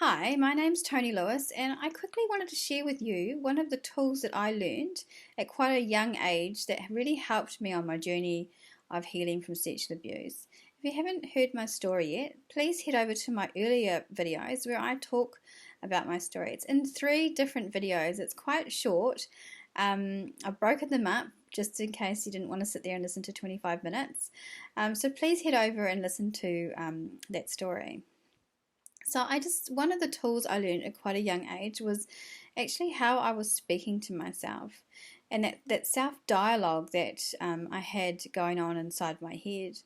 Hi, my name's Tony Lewis, and I quickly wanted to share with you one of the tools that I learned at quite a young age that really helped me on my journey of healing from sexual abuse. If you haven't heard my story yet, please head over to my earlier videos where I talk about my story. It's in 3 different videos. It's quite short. I've broken them up just in case you didn't want to sit there and listen to 25 minutes. So please head over and listen to that story. So one of the tools I learned at quite a young age was actually how I was speaking to myself, and that self-dialogue that I had going on inside my head.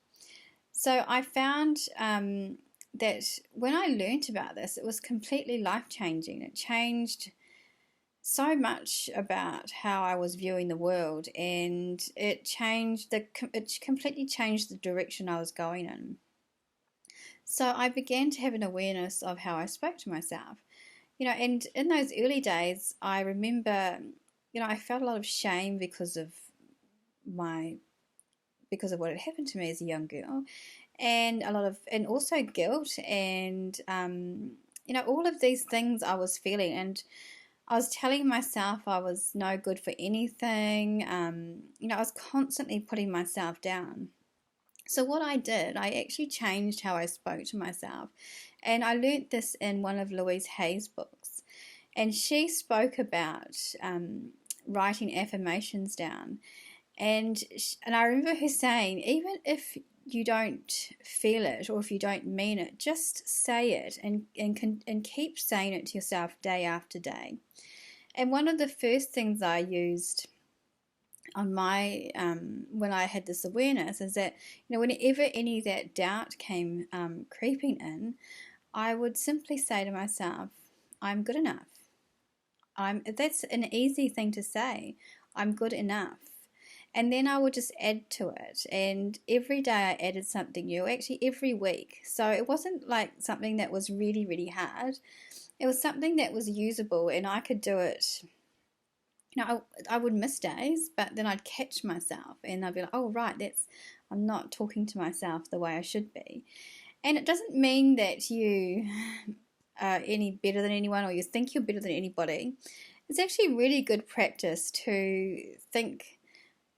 So I found that when I learnt about this, it was completely life-changing. It changed so much about how I was viewing the world, and it completely changed the direction I was going in. So I began to have an awareness of how I spoke to myself. And in those early days, I remember, I felt a lot of shame because of what had happened to me as a young girl, and also guilt, and all of these things I was feeling, and I was telling myself I was no good for anything. I was constantly putting myself down. So what I did, I actually changed how I spoke to myself, and I learnt this in one of Louise Hay's books, and she spoke about writing affirmations down, and I remember her saying, even if you don't feel it or if you don't mean it, just say it and keep saying it to yourself day after day. And one of the first things I used on my when I had this awareness is that whenever any of that doubt came creeping in, I would simply say to myself, I'm good enough. That's an easy thing to say. I'm good enough. And then I would just add to it, and every day I added something new, actually every week. So it wasn't like something that was really, really hard. It was something that was usable, and I could do it. I would miss days, but then I'd catch myself and I'd be like, oh, right, I'm not talking to myself the way I should be. And it doesn't mean that you are any better than anyone or you think you're better than anybody. It's actually really good practice to think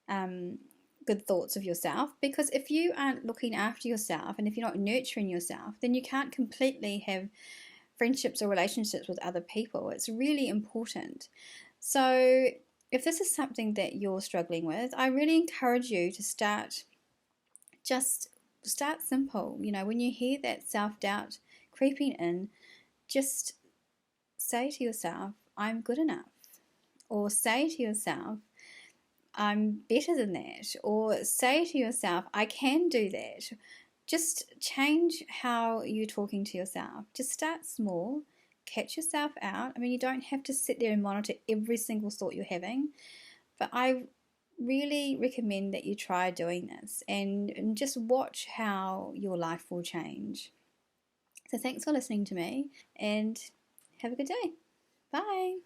good thoughts of yourself, because if you aren't looking after yourself and if you're not nurturing yourself, then you can't completely have friendships or relationships with other people. It's really important. So if this is something that you're struggling with, I really encourage you to start simple. When you hear that self-doubt creeping in, just say to yourself, I'm good enough. Or say to yourself, I'm better than that. Or say to yourself, I can do that. Just change how you're talking to yourself. Just start small. Catch yourself out. I mean, you don't have to sit there and monitor every single thought you're having, but I really recommend that you try doing this and just watch how your life will change. So thanks for listening to me, and have a good day. Bye.